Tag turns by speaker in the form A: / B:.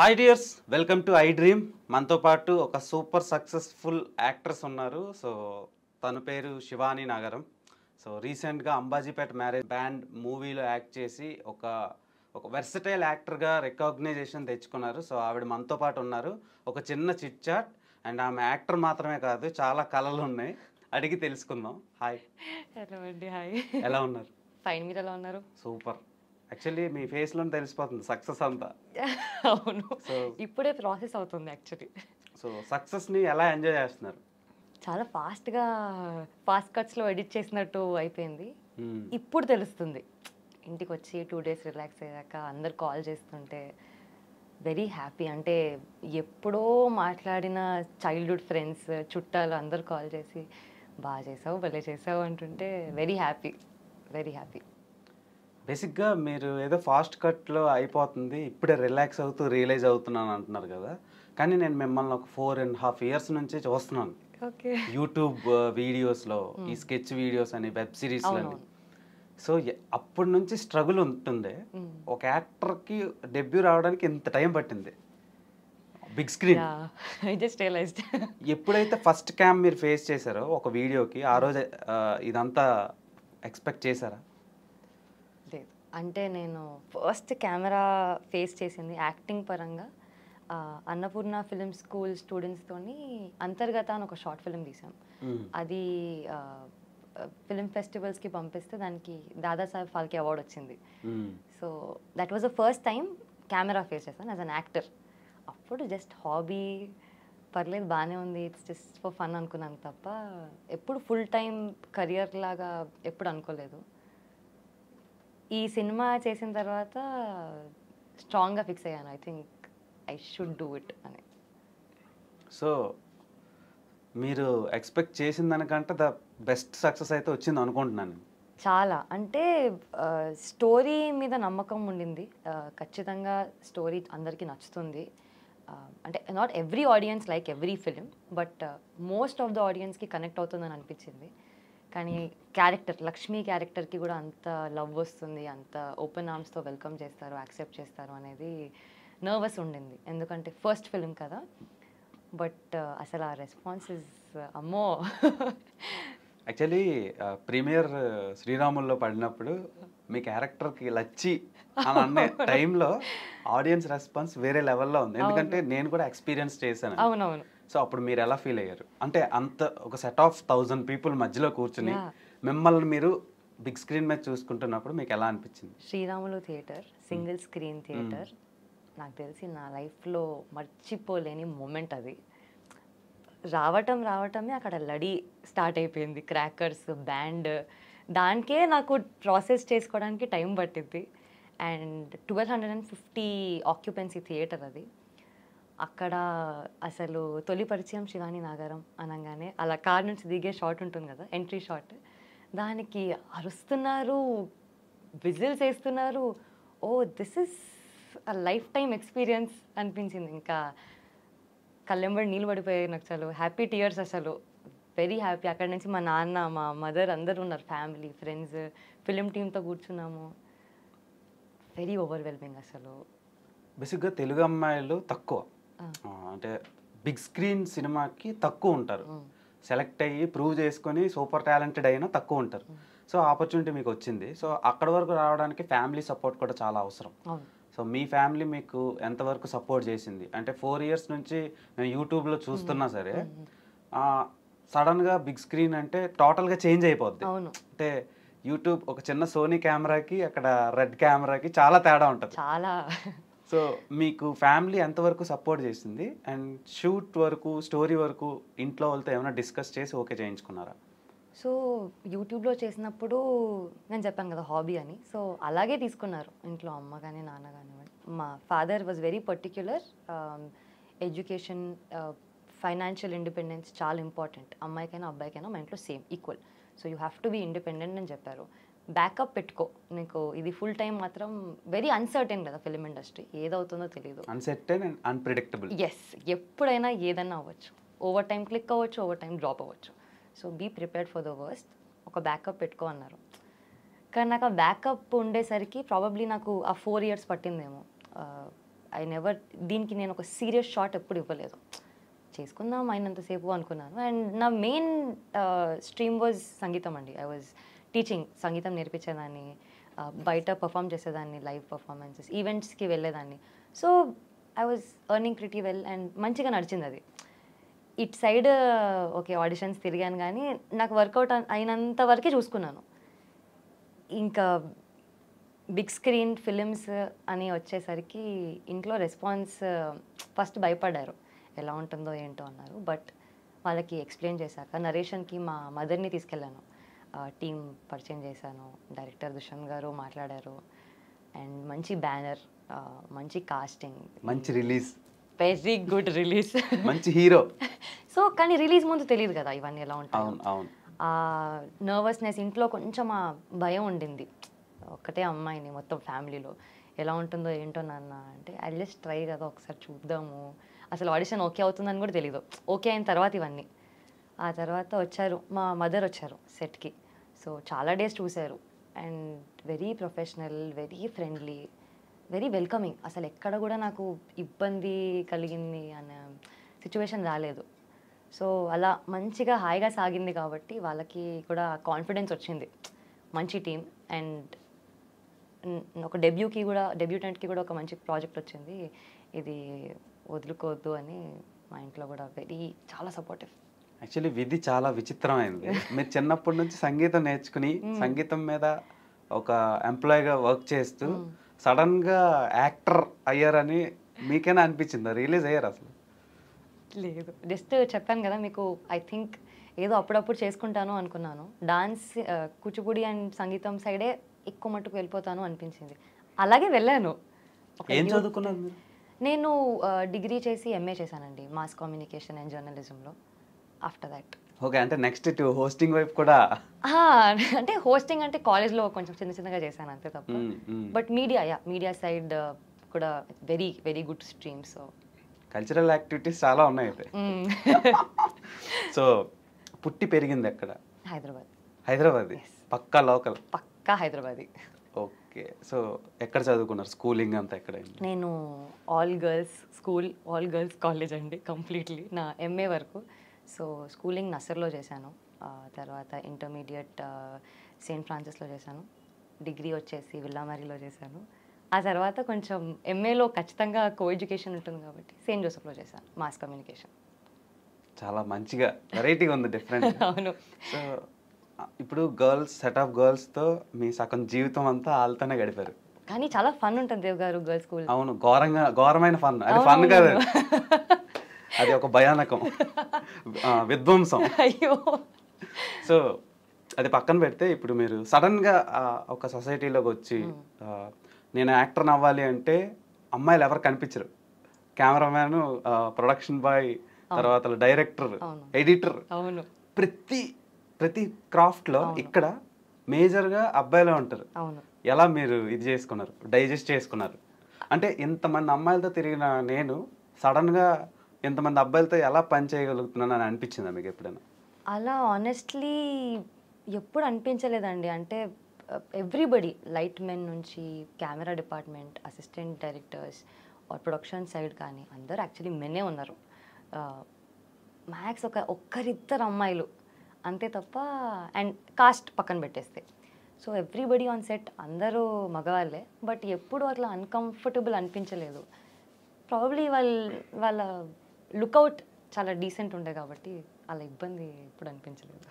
A: Hi dears, welcome to I Dream. మనతో పాటు ఒక సూపర్ సక్సెస్ఫుల్ యాక్ట్రెస్ ఉన్నారు. సో తన పేరు శివాని నాగరం. సో రీసెంట్గా అంబాజీపేట మ్యారేజ్ బ్యాండ్ మూవీలో యాక్ట్ చేసి ఒక ఒక వెర్సటైల్ యాక్టర్గా రికగ్నైజేషన్ తెచ్చుకున్నారు. సో ఆవిడ మనతో పాటు ఉన్నారు. ఒక చిన్న చిట్ చాట్. అండ్ ఆమె యాక్టర్ మాత్రమే కాదు, చాలా కళలు ఉన్నాయి, అడిగి తెలుసుకుందాం. హాయ్.
B: హలో అండి, హాయ్.
A: ఎలా ఉన్నారు?
B: ఫైన్, మీరు ఎలా ఉన్నారు?
A: సూపర్. యాక్చువల్లీ మీ ఫేస్లో తెలిసిపోతుంది సక్సెస్ అంతా.
B: అవును,
A: సో
B: ఇప్పుడే ప్రాసెస్ అవుతుంది యాక్చువల్లీ.
A: సో సక్సెస్ని ఎలా ఎంజాయ్ చేస్తున్నారు?
B: చాలా ఫాస్ట్ కట్స్లో ఎడిట్ చేసినట్టు అయిపోయింది. ఇప్పుడు తెలుస్తుంది, ఇంటికి వచ్చి 2 days రిలాక్స్ అయ్యాక అందరు కాల్ చేస్తుంటే వెరీ హ్యాపీ. అంటే ఎప్పుడో మాట్లాడిన చైల్డ్హుడ్ ఫ్రెండ్స్, చుట్టాలు అందరు కాల్ చేసి బాగా చేసావు, భలే చేసావు అంటుంటే వెరీ హ్యాపీ, వెరీ హ్యాపీ.
A: బేసిక్గా మీరు ఏదో ఫాస్ట్ కట్లో అయిపోతుంది, ఇప్పుడే రిలాక్స్ అవుతూ రియలైజ్ అవుతున్నాను అంటున్నారు కదా. కానీ నేను మిమ్మల్ని ఒక 4.5 years నుంచి చూస్తున్నాను.
B: ఓకే.
A: యూట్యూబ్ వీడియోస్లో ఈ స్కెచ్ వీడియోస్ అని, వెబ్ సిరీస్లో అని. సో అప్పటి నుంచి స్ట్రగుల్ ఉంటుంది. ఒక యాక్టర్కి డెబ్యూ రావడానికి ఇంత టైం పట్టింది big screen.
B: I just realized.
A: ఎప్పుడైతే ఫస్ట్ క్యామ్ మీరు ఫేస్ చేశారో ఒక వీడియోకి, ఆ రోజు ఇదంతా ఎక్స్పెక్ట్ చేశారా?
B: లేదు, అంటే నేను ఫస్ట్ కెమెరా ఫేస్ చేసింది యాక్టింగ్ పరంగా అన్నపూర్ణ ఫిలిం స్కూల్ స్టూడెంట్స్తోని అంతర్గత అని ఒక షార్ట్ ఫిలిం తీసాం. అది ఫిలిం ఫెస్టివల్స్కి పంపిస్తే దానికి దాదాసాహెబ్ ఫాల్కే అవార్డు వచ్చింది. So that was the first time camera face చేశాను యాజ్ అన్ యాక్టర్. అప్పుడు జస్ట్ హాబీ, పర్లేదు బాగానే ఉంది, ఇట్స్ జస్ట్ ఫర్ ఫన్ అనుకున్నాను తప్ప ఎప్పుడు ఫుల్ టైం కెరియర్ లాగా ఎప్పుడు అనుకోలేదు. ఈ సినిమా చేసిన తర్వాత స్ట్రాంగ్గా ఫిక్స్ అయ్యాను, I think I should do it అని.
A: సో మీరు ఎక్స్పెక్ట్ చేసిన దానికంటే ద బెస్ట్ సక్సెస్ అయితే వచ్చింది అనుకుంటున్నాను.
B: చాలా, అంటే స్టోరీ మీద నమ్మకం ఉండింది. ఖచ్చితంగా స్టోరీ అందరికీ నచ్చుతుంది. అంటే not every audience like every film, but most of the ఆడియన్స్కి కనెక్ట్ అవుతుందని అనిపించింది. కానీ క్యారెక్టర్, లక్ష్మి క్యారెక్టర్కి కూడా అంత లవ్ వస్తుంది, అంత ఓపెన్ ఆర్మ్స్తో వెల్కమ్ చేస్తారు, యాక్సెప్ట్ చేస్తారు అనేది నర్వస్ ఉండింది, ఎందుకంటే ఫస్ట్ ఫిలిం కదా. బట్ అసలు ఆ రెస్పాన్సెస్ అమ్మో.
A: యాక్చువల్లీ ప్రీమియర్ శ్రీరాముల్లో పడినప్పుడు మీ క్యారెక్టర్కి లచ్చి అని అనే టైంలో ఆడియన్స్ రెస్పాన్స్ వేరే లెవెల్లో ఉంది, ఎందుకంటే నేను కూడా ఎక్స్పీరియన్స్ చేశాను.
B: అవునవును.
A: సో అప్పుడు మీరు ఎలా ఫీల్ అయ్యారు? అంటే అంత ఒక సెట్ ఆఫ్ 1000 people మధ్యలో కూర్చుని మిమ్మల్ని మీరు బిగ్ స్క్రీన్ మీద చూసుకుంటున్నప్పుడు మీకు ఎలా అనిపించింది?
B: Sriramulu theatre, single screen theatre, నాకు తెలిసి నా లైఫ్లో మర్చిపోలేని మూమెంట్ అది. రావటమే అక్కడ లడీ స్టార్ట్ అయిపోయింది, క్రాకర్స్, బ్యాండ్, దానికే నాకు ప్రాసెస్ చేసుకోవడానికి టైం పట్టింది. అండ్ 1250 ఆక్యుపెన్సీ థియేటర్ అది. అక్కడ అసలు తొలి పరిచయం శివాని నాగరం అనగానే అలా కార్ నుంచి దిగే షాట్ ఉంటుంది కదా, ఎంట్రీ షాట్, దానికి అరుస్తున్నారు, విజిల్స్ వేస్తున్నారు. Oh this is a life time experience అనిపించింది. ఇంకా కళ్ళెంబడి నీళ్ళు పడిపోయాయి నాకు, చాలు హ్యాపీ టీయర్స్, అసలు వెరీ హ్యాపీ. అక్కడ నుంచి మా నాన్న, మా మదర్ అందరూ ఉన్నారు, ఫ్యామిలీ, ఫ్రెండ్స్, ఫిలిం టీమ్తో కూర్చున్నాము. వెరీ ఓవర్వెల్మింగ్ అసలు.
A: బేసిక్గా తెలుగు అమ్మాయిలు తక్కువ, అంటే బిగ్ స్క్రీన్ సినిమాకి తక్కువ ఉంటారు, సెలెక్ట్ అయ్యి ప్రూవ్ చేసుకొని సూపర్ టాలెంటెడ్ అయినా తక్కువ ఉంటారు. సో ఆపర్చునిటీ మీకు వచ్చింది. సో అక్కడ వరకు రావడానికి ఫ్యామిలీ సపోర్ట్ కూడా చాలా అవసరం. సో మీ ఫ్యామిలీ మీకు ఎంతవరకు సపోర్ట్ చేసింది? అంటే 4 years నుంచి మేము యూట్యూబ్లో చూస్తున్నా సరే, సడన్గా బిగ్ స్క్రీన్ అంటే టోటల్గా చేంజ్ అయిపోద్ది. అంటే యూట్యూబ్ ఒక చిన్న సోనీ కెమెరాకి అక్కడ రెడ్ కెమెరాకి చాలా తేడా ఉంటుంది.
B: చాలా.
A: సో మీకు ఫ్యామిలీ ఎంతవరకు సపోర్ట్ చేసింది? అండ్ షూట్ వరకు, స్టోరీ వరకు ఇంట్లో వాళ్ళతో ఏమైనా డిస్కస్ చేసి ఓకే చేయించుకున్నారా?
B: సో యూట్యూబ్లో చేసినప్పుడు నేను చెప్పాను కదా హాబీ అని, సో అలాగే తీసుకున్నారు ఇంట్లో అమ్మ కానీ నాన్న కానివ్వండి. మా father was very particular, education, financial independence చాలా ఇంపార్టెంట్, అమ్మాయికైనా అబ్బాయికైనా మా ఇంట్లో same equal. So you have to be independent అని చెప్పారు. బ్యాకప్ పెట్టుకో, నీకు ఇది ఫుల్ టైం మాత్రం వెరీ అన్సర్టెన్ కదా ఫిలిం ఇండస్ట్రీ, ఏదవుతుందో తెలియదు,
A: అన్సర్టెన్ అండ్ అన్ప్రెడిక్టబుల్.
B: ఎస్, ఎప్పుడైనా ఏదన్నా అవ్వచ్చు, ఓవర్ టైం క్లిక్ అవ్వచ్చు, ఓవర్ టైం డ్రాప్ అవ్వచ్చు. So be prepared for the worst, ఒక బ్యాకప్ పెట్టుకో అన్నారు. కానీ నాకు ఆ బ్యాకప్ ఉండేసరికి ప్రాబబ్లీ నాకు ఆ 4 years పట్టిందేమో. ఐ నెవర్ దీనికి నేను ఒక సీరియస్ షాట్ ఎప్పుడు ఇవ్వలేదు. చేసుకుందాం అయినంతసేపు అనుకున్నాను. అండ్ నా మెయిన్ స్ట్రీమ్ వాజ్ సంగీతం అండి. ఐ వాజ్ టీచింగ్, సంగీతం నేర్పించేదాన్ని, బయట పర్ఫామ్ చేసేదాన్ని, లైవ్ పర్ఫార్మెన్సెస్, ఈవెంట్స్కి వెళ్ళేదాన్ని. So I was earning pretty well and మంచిగా నడిచింది అది. ఇటు సైడ్ ఓకే ఆడిషన్స్ తిరిగాను కానీ నాకు వర్కౌట్ అయినంత వరకే చూసుకున్నాను. ఇంకా బిగ్ స్క్రీన్ ఫిలిమ్స్ అని వచ్చేసరికి ఇంట్లో రెస్పాన్స్ ఫస్ట్ భయపడ్డారు, ఎలా ఉంటుందో ఏంటో అన్నారు. బట్ వాళ్ళకి ఎక్స్ప్లెయిన్ చేశాక నరేషన్కి మా మదర్ని తీసుకెళ్ళాను, టీం పరిచయం చేశాను, డైరెక్టర్ దుష్యంత్ గారు మాట్లాడారు, అండ్ మంచి బ్యానర్, మంచి కాస్టింగ్,
A: మంచి రిలీజ్,
B: వెరీ గుడ్ రిలీజ్,
A: మంచి హీరో.
B: సో కానీ రిలీజ్ ముందు తెలియదు కదా ఇవన్నీ ఎలా ఉంటాయి.
A: అవును అవును.
B: నర్వస్నెస్, ఇంట్లో కొంచెం ఆ భయం ఉండింది, ఒక్కటే అమ్మాయిని మొత్తం ఫ్యామిలీలో, ఎలా ఉంటుందో ఏంటో నాన్న అంటే ఐ జస్ట్ ట్రై కదా ఒకసారి చూద్దాము, అసలు ఆడిషన్ ఓకే అవుతుందని కూడా తెలీదు. ఓకే అయిన తర్వాత ఇవన్నీ, ఆ తర్వాత వచ్చారు మా మదర్ వచ్చారు సెట్కి. సో చాలా డేస్ చూశారు and very professional, very friendly, very welcoming. అసలు ఎక్కడ కూడా నాకు ఇబ్బంది కలిగింది అనే సిచ్యువేషన్ రాలేదు. సో అలా మంచిగా హాయిగా సాగింది కాబట్టి వాళ్ళకి కూడా కాన్ఫిడెన్స్ వచ్చింది. మంచి టీం అండ్ ఒక డెబ్యూటెంట్కి కూడా ఒక మంచి ప్రాజెక్ట్ వచ్చింది, ఇది వదులుకోవద్దు అని మా ఇంట్లో కూడా చాలా సపోర్టివ్.
A: యాక్చువల్లీ విధి చాలా విచిత్రమైనది. మీరు చిన్నప్పటి నుంచి సంగీతం నేర్చుకుని సంగీతం మీద ఒక ఎంప్లాయీగా వర్క్ చేస్తూ సడన్గా యాక్టర్ అయ్యారని మీకైనా అనిపించిందా? రిలీజ్ అయ్యారు అసలు?
B: లేదు, జస్ట్ చెప్పాను కదా మీకు, ఐ థింక్ ఏదో అప్పుడప్పుడు చేసుకుంటాను అనుకున్నాను. డాన్స్, కూచిపూడి అండ్ సంగీతం సైడే ఎక్కువ మట్టుకు వెళ్ళిపోతాను అనిపించింది, అలాగే వెళ్ళాను.
A: ఏం చదువుకున్నారు మీరు?
B: నేను డిగ్రీ చేసి ఎంఏ చేశానండి, మాస్ కమ్యూనికేషన్ అండ్ జర్నలిజంలో. ఆఫ్టర్ దాట్
A: ఓకే, అంటే నెక్స్ట్ ఇటు హోస్టింగ్ వైపు కూడా?
B: అంటే హోస్టింగ్ అంటే కాలేజ్లో కొంచెం చిన్నగా చేశాను అంతే తప్ప. బట్ మీడియా సైడ్ కూడా very good stream. So
A: cultural activities చాలా ఉన్నాయి అయితే. సో పుట్టి పెరిగింది ఎక్కడ? హైదరాబాద్. పక్కా లోకల్?
B: పక్కా హైదరాబాద్.
A: ఓకే, సో ఎక్కడ చదువుకున్నారు? స్కూలింగ్ అంతా ఎక్కడ?
B: నేను all girls school, all girls college అండి కంప్లీట్లీ నా ఎంఏ వరకు. సో స్కూలింగ్ నర్సర్లో చేశాను, తర్వాత ఇంటర్మీడియట్ సెయింట్ ఫ్రాన్సిస్లో చేశాను, డిగ్రీ వచ్చేసి విల్లామారీలో చేశాను. ఆ తర్వాత కొంచెం ఎంఏలో ఖచ్చితంగా కో ఎడ్యుకేషన్ ఉంటుంది కాబట్టి సెయింట్ జోసెఫ్లో చేశాను, మాస్ కమ్యూనికేషన్.
A: చాలా మంచిగా వెరైటీగా ఉంది, డిఫరెంట్.
B: అవును.
A: సో ఇప్పుడు గర్ల్స్, సెట్ ఆఫ్ గర్ల్స్తో మీ సగం జీవితం అంతా వాళ్ళతోనే గడిపారు.
B: కానీ చాలా ఫన్ ఉంటుంది దేవ్ గారు గర్ల్స్ స్కూల్.
A: అవును, ఘోరమైన ఫన్. అది ఫన్ కాదు, అది ఒక భయానకం, విధ్వంసం.
B: అయ్యో.
A: సో అది పక్కన పెడితే ఇప్పుడు మీరు సడన్గా ఒక సొసైటీలోకి వచ్చి నేను యాక్టర్ అవ్వాలి అంటే అమ్మాయిలు ఎవరు కనిపించరు. కెమెరామ్యాన్, ప్రొడక్షన్ బాయ్, తర్వాత డైరెక్టర్, ఎడిటర్, ప్రతి క్రాఫ్ట్లో ఇక్కడ మేజర్గా అబ్బాయిలే ఉంటారు. ఎలా మీరు ఇది చేసుకున్నారు, డైజెస్ట్ చేసుకున్నారు? అంటే ఇంతమంది అమ్మాయిలతో తిరిగిన నేను సడన్గా ఇంతమంది అబ్బాయిలతో ఎలా పని చేయగలుగుతున్నాను అని అనిపించిందా మీకు ఎప్పుడైనా?
B: అలా ఆనెస్ట్లీ ఎప్పుడు అనిపించలేదండి. అంటే ఎవ్రీబడి, లైట్ మెన్ నుంచి camera department, assistant directors, production side కానీ అందరూ యాక్చువల్లీ మెన్నే ఉన్నారు. మ్యాక్స్ ఒక్కరిద్దరు అమ్మాయిలు అంతే తప్ప, అండ్ కాస్ట్ పక్కన పెట్టేస్తే. సో ఎవ్రీబడి ఆన్ సెట్ అందరూ మగవాళ్ళే. బట్ ఎప్పుడు అట్లా అన్కంఫర్టబుల్ అనిపించలేదు. ప్రాబబ్లీ వాళ్ళ లుక్అవుట్ చాలా డీసెంట్ ఉండే కాబట్టి అలా ఇబ్బంది ఎప్పుడు అనిపించలేదు.